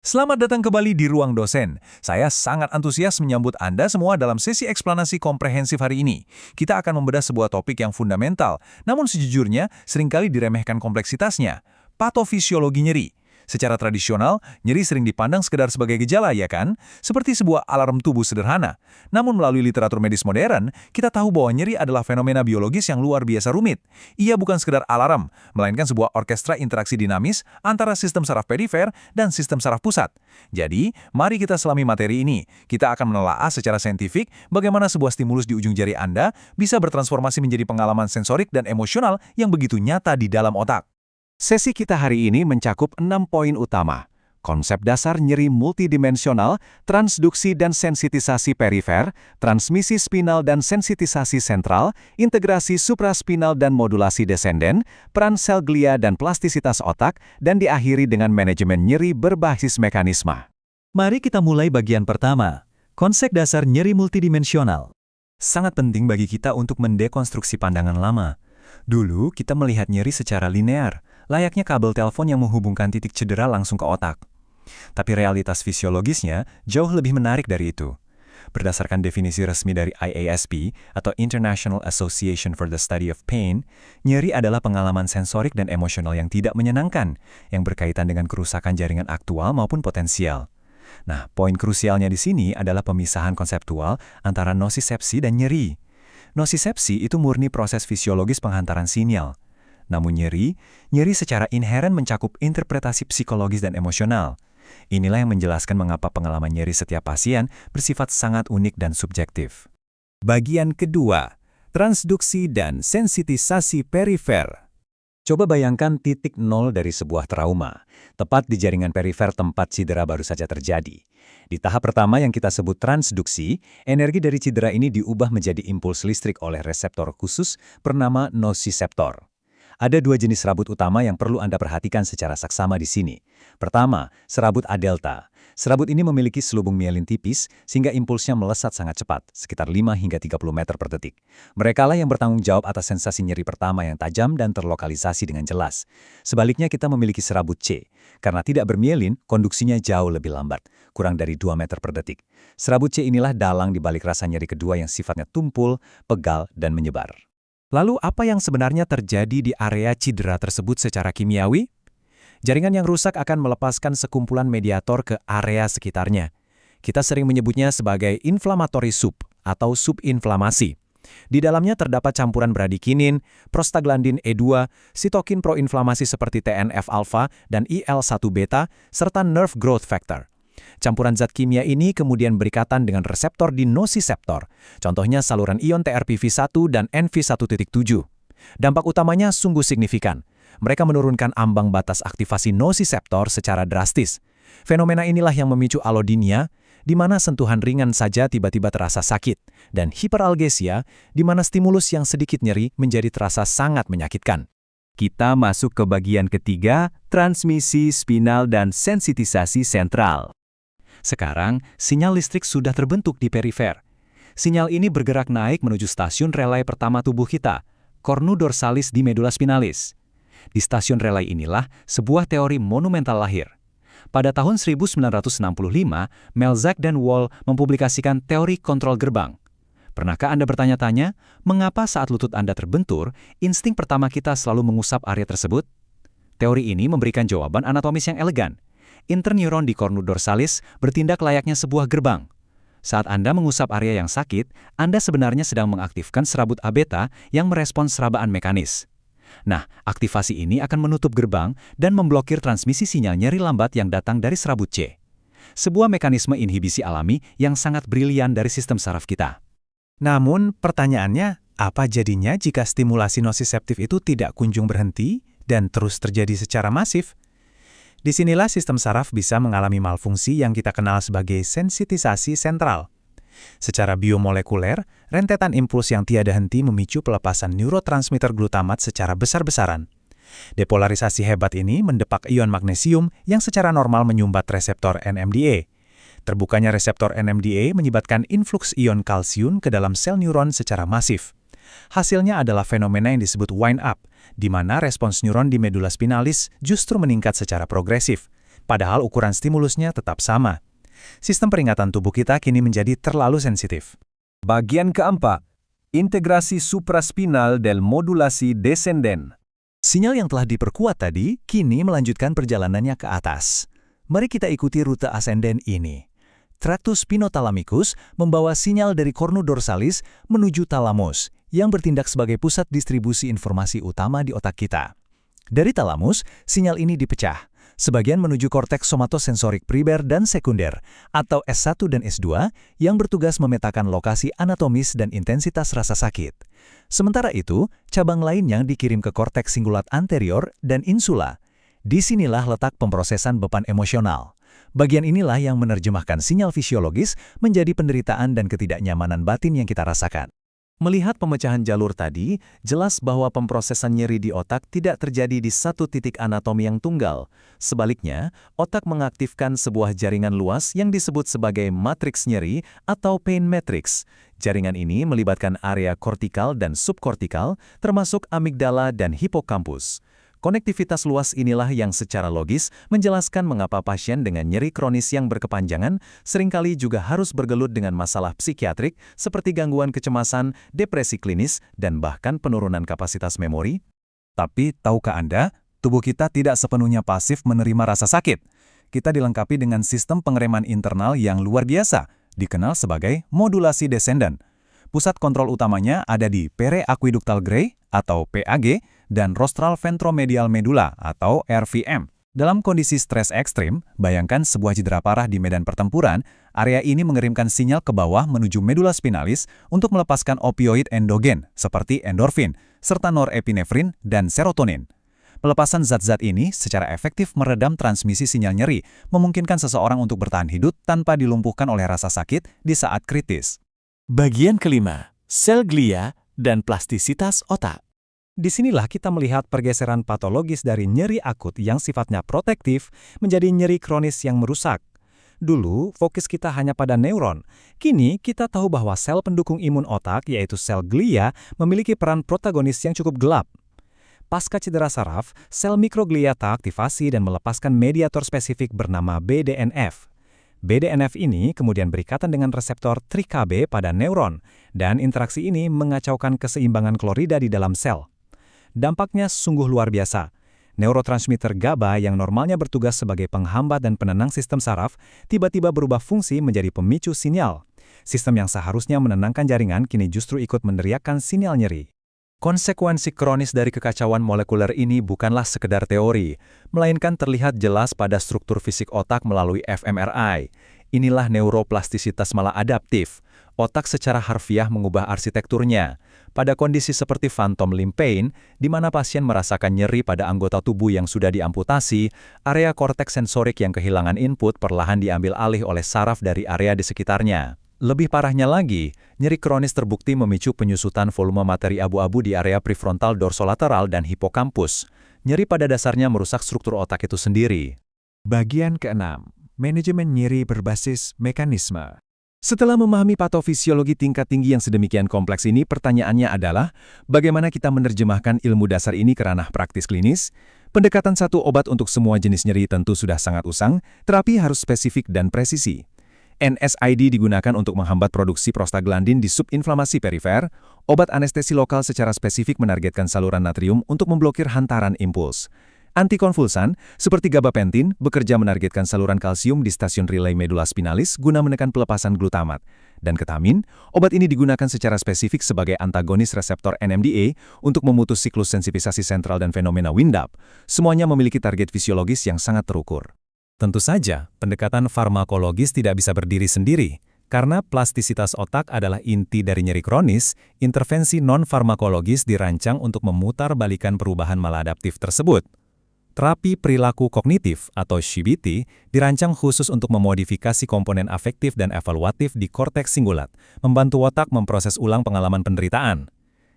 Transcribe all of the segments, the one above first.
Selamat datang kembali di Ruang Dosen. Saya sangat antusias menyambut Anda semua dalam sesi eksplanasi komprehensif hari ini. Kita akan membedah sebuah topik yang fundamental, namun sejujurnya seringkali diremehkan kompleksitasnya. Patofisiologi nyeri. Secara tradisional, nyeri sering dipandang sekedar sebagai gejala, ya kan? Seperti sebuah alarm tubuh sederhana. Namun melalui literatur medis modern, kita tahu bahwa nyeri adalah fenomena biologis yang luar biasa rumit. Ia bukan sekedar alarm, melainkan sebuah orkestra interaksi dinamis antara sistem saraf perifer dan sistem saraf pusat. Jadi, mari kita selami materi ini. Kita akan menelaah secara saintifik bagaimana sebuah stimulus di ujung jari Anda bisa bertransformasi menjadi pengalaman sensorik dan emosional yang begitu nyata di dalam otak. Sesi kita hari ini mencakup 6 poin utama. Konsep dasar nyeri multidimensional, transduksi dan sensitisasi perifer, transmisi spinal dan sensitisasi sentral, integrasi supraspinal dan modulasi descendent, peran sel glia dan plastisitas otak, dan diakhiri dengan manajemen nyeri berbasis mekanisme. Mari kita mulai bagian pertama, konsep dasar nyeri multidimensional. Sangat penting bagi kita untuk mendekonstruksi pandangan lama. Dulu, kita melihat nyeri secara linear, layaknya kabel telepon yang menghubungkan titik cedera langsung ke otak. Tapi realitas fisiologisnya jauh lebih menarik dari itu. Berdasarkan definisi resmi dari IASP atau International Association for the Study of Pain, nyeri adalah pengalaman sensorik dan emosional yang tidak menyenangkan, yang berkaitan dengan kerusakan jaringan aktual maupun potensial. Nah, poin krusialnya di sini adalah pemisahan konseptual antara nosisepsi dan nyeri. Nosisepsi itu murni proses fisiologis penghantaran sinyal. Namun nyeri secara inheren mencakup interpretasi psikologis dan emosional. Inilah yang menjelaskan mengapa pengalaman nyeri setiap pasien bersifat sangat unik dan subjektif. Bagian kedua, transduksi dan sensitisasi perifer. Coba bayangkan titik nol dari sebuah trauma, tepat di jaringan perifer tempat cedera baru saja terjadi. Di tahap pertama yang kita sebut transduksi, energi dari cedera ini diubah menjadi impuls listrik oleh reseptor khusus bernama nosiseptor. Ada dua jenis serabut utama yang perlu Anda perhatikan secara saksama di sini. Pertama, serabut A delta. Serabut ini memiliki selubung mielin tipis sehingga impulsnya melesat sangat cepat, sekitar 5 hingga 30 meter per detik. Merekalah yang bertanggung jawab atas sensasi nyeri pertama yang tajam dan terlokalisasi dengan jelas. Sebaliknya kita memiliki serabut C. Karena tidak bermielin, konduksinya jauh lebih lambat, kurang dari 2 meter per detik. Serabut C inilah dalang di balik rasa nyeri kedua yang sifatnya tumpul, pegal, dan menyebar. Lalu apa yang sebenarnya terjadi di area cedera tersebut secara kimiawi? Jaringan yang rusak akan melepaskan sekumpulan mediator ke area sekitarnya. Kita sering menyebutnya sebagai inflammatory soup atau subinflamasi. Di dalamnya terdapat campuran bradikinin, prostaglandin E2, sitokin proinflamasi seperti TNF-alpha dan IL-1 beta, serta nerve growth factor. Campuran zat kimia ini kemudian berikatan dengan reseptor di nosiseptor, contohnya saluran ion TRPV1 dan NV1.7. Dampak utamanya sungguh signifikan. Mereka menurunkan ambang batas aktivasi nosiseptor secara drastis. Fenomena inilah yang memicu alodinia, di mana sentuhan ringan saja tiba-tiba terasa sakit, dan hiperalgesia, di mana stimulus yang sedikit nyeri menjadi terasa sangat menyakitkan. Kita masuk ke bagian ketiga, transmisi spinal dan sensitisasi sentral. Sekarang, sinyal listrik sudah terbentuk di perifer. Sinyal ini bergerak naik menuju stasiun relay pertama tubuh kita, cornu dorsalis di medula spinalis. Di stasiun relay inilah sebuah teori monumental lahir. Pada tahun 1965, Melzack dan Wall mempublikasikan teori kontrol gerbang. Pernahkah Anda bertanya-tanya, mengapa saat lutut Anda terbentur, insting pertama kita selalu mengusap area tersebut? Teori ini memberikan jawaban anatomis yang elegan. Interneuron di cornu dorsalis bertindak layaknya sebuah gerbang. Saat Anda mengusap area yang sakit, Anda sebenarnya sedang mengaktifkan serabut A-beta yang merespons serabaan mekanis. Nah, aktivasi ini akan menutup gerbang dan memblokir transmisi sinyal nyeri lambat yang datang dari serabut C. Sebuah mekanisme inhibisi alami yang sangat brilian dari sistem saraf kita. Namun, pertanyaannya, apa jadinya jika stimulasi nosiseptif itu tidak kunjung berhenti dan terus terjadi secara masif? Disinilah sistem saraf bisa mengalami malfungsi yang kita kenal sebagai sensitisasi sentral. Secara biomolekuler, rentetan impuls yang tiada henti memicu pelepasan neurotransmitter glutamat secara besar-besaran. Depolarisasi hebat ini mendepak ion magnesium yang secara normal menyumbat reseptor NMDA. Terbukanya reseptor NMDA menyebabkan influx ion kalsium ke dalam sel neuron secara masif. Hasilnya adalah fenomena yang disebut wind up, di mana respons neuron di medula spinalis justru meningkat secara progresif. padahal ukuran stimulusnya tetap sama. Sistem peringatan tubuh kita kini menjadi terlalu sensitif. Bagian keempat, integrasi supraspinal dan modulasi descenden. Sinyal yang telah diperkuat tadi kini melanjutkan perjalanannya ke atas. Mari kita ikuti rute ascenden ini. Tractus spinothalamicus membawa sinyal dari cornu dorsalis menuju thalamus, yang bertindak sebagai pusat distribusi informasi utama di otak kita. Dari thalamus, sinyal ini dipecah. Sebagian menuju korteks somatosensorik primer dan sekunder, atau S1 dan S2, yang bertugas memetakan lokasi anatomis dan intensitas rasa sakit. Sementara itu, cabang lainnya dikirim ke korteks singulat anterior dan insula. Disinilah letak pemrosesan beban emosional. Bagian inilah yang menerjemahkan sinyal fisiologis menjadi penderitaan dan ketidaknyamanan batin yang kita rasakan. Melihat pemecahan jalur tadi, jelas bahwa pemrosesan nyeri di otak tidak terjadi di satu titik anatomi yang tunggal. Sebaliknya, otak mengaktifkan sebuah jaringan luas yang disebut sebagai matriks nyeri atau pain matrix. Jaringan ini melibatkan area kortikal dan subkortikal, termasuk amigdala dan hipokampus. Konektivitas luas inilah yang secara logis menjelaskan mengapa pasien dengan nyeri kronis yang berkepanjangan seringkali juga harus bergelut dengan masalah psikiatrik seperti gangguan kecemasan, depresi klinis, dan bahkan penurunan kapasitas memori. Tapi, tahukah Anda, tubuh kita tidak sepenuhnya pasif menerima rasa sakit. Kita dilengkapi dengan sistem pengereman internal yang luar biasa, dikenal sebagai modulasi descendant. Pusat kontrol utamanya ada di periaqueductal gray atau PAG dan rostral ventromedial medulla atau RVM. Dalam kondisi stres ekstrim, bayangkan sebuah cedera parah di medan pertempuran, area ini mengirimkan sinyal ke bawah menuju medula spinalis untuk melepaskan opioid endogen seperti endorfin, serta norepinefrin dan serotonin. Pelepasan zat-zat ini secara efektif meredam transmisi sinyal nyeri, memungkinkan seseorang untuk bertahan hidup tanpa dilumpuhkan oleh rasa sakit di saat kritis. Bagian kelima, sel glia dan plastisitas otak. Disinilah kita melihat pergeseran patologis dari nyeri akut yang sifatnya protektif menjadi nyeri kronis yang merusak. Dulu, fokus kita hanya pada neuron. Kini, kita tahu bahwa sel pendukung imun otak, yaitu sel glia, memiliki peran protagonis yang cukup gelap. Pasca cedera saraf, sel mikroglia teraktivasi dan melepaskan mediator spesifik bernama BDNF. BDNF ini kemudian berikatan dengan reseptor TRKB pada neuron, dan interaksi ini mengacaukan keseimbangan klorida di dalam sel. Dampaknya sungguh luar biasa. Neurotransmitter GABA yang normalnya bertugas sebagai penghambat dan penenang sistem saraf, tiba-tiba berubah fungsi menjadi pemicu sinyal. Sistem yang seharusnya menenangkan jaringan kini justru ikut meneriakkan sinyal nyeri. Konsekuensi kronis dari kekacauan molekuler ini bukanlah sekedar teori, melainkan terlihat jelas pada struktur fisik otak melalui fMRI. Inilah neuroplastisitas maladaptif. Otak secara harfiah mengubah arsitekturnya. Pada kondisi seperti phantom limb pain, di mana pasien merasakan nyeri pada anggota tubuh yang sudah diamputasi, area korteks sensorik yang kehilangan input perlahan diambil alih oleh saraf dari area di sekitarnya. Lebih parahnya lagi, nyeri kronis terbukti memicu penyusutan volume materi abu-abu di area prefrontal dorsolateral dan hipokampus. Nyeri pada dasarnya merusak struktur otak itu sendiri. Bagian keenam, manajemen nyeri berbasis mekanisme. Setelah memahami patofisiologi tingkat tinggi yang sedemikian kompleks ini, pertanyaannya adalah, bagaimana kita menerjemahkan ilmu dasar ini ke ranah praktis klinis? Pendekatan satu obat untuk semua jenis nyeri tentu sudah sangat usang, terapi harus spesifik dan presisi. NSAID digunakan untuk menghambat produksi prostaglandin di subinflamasi perifer, obat anestesi lokal secara spesifik menargetkan saluran natrium untuk memblokir hantaran impuls. Antikonvulsan, seperti gabapentin, bekerja menargetkan saluran kalsium di stasiun relay medula spinalis guna menekan pelepasan glutamat. Dan ketamin, obat ini digunakan secara spesifik sebagai antagonis reseptor NMDA untuk memutus siklus sensitisasi sentral dan fenomena wind-up. Semuanya memiliki target fisiologis yang sangat terukur. Tentu saja, pendekatan farmakologis tidak bisa berdiri sendiri. Karena plastisitas otak adalah inti dari nyeri kronis, intervensi non-farmakologis dirancang untuk memutar balikan perubahan maladaptif tersebut. Terapi perilaku kognitif atau CBT dirancang khusus untuk memodifikasi komponen afektif dan evaluatif di korteks singulat, membantu otak memproses ulang pengalaman penderitaan.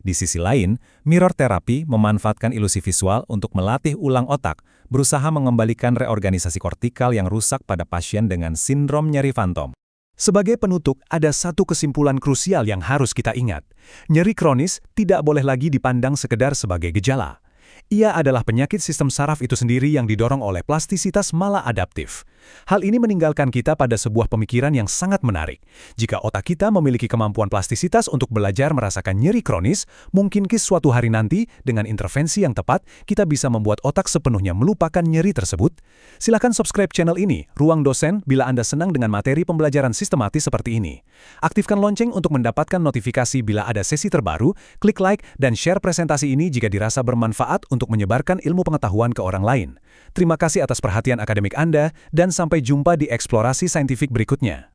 Di sisi lain, mirror terapi memanfaatkan ilusi visual untuk melatih ulang otak, berusaha mengembalikan reorganisasi kortikal yang rusak pada pasien dengan sindrom nyeri fantom. Sebagai penutup, ada satu kesimpulan krusial yang harus kita ingat. Nyeri kronis tidak boleh lagi dipandang sekedar sebagai gejala. Ia adalah penyakit sistem saraf itu sendiri yang didorong oleh plastisitas maladaptif. Hal ini meninggalkan kita pada sebuah pemikiran yang sangat menarik. Jika otak kita memiliki kemampuan plastisitas untuk belajar merasakan nyeri kronis, mungkin suatu hari nanti, dengan intervensi yang tepat, kita bisa membuat otak sepenuhnya melupakan nyeri tersebut. Silakan subscribe channel ini, Ruang Dosen, bila Anda senang dengan materi pembelajaran sistematis seperti ini. Aktifkan lonceng untuk mendapatkan notifikasi bila ada sesi terbaru, klik like, dan share presentasi ini jika dirasa bermanfaat untuk menyebarkan ilmu pengetahuan ke orang lain. Terima kasih atas perhatian akademik Anda, dan sampai jumpa di eksplorasi saintifik berikutnya.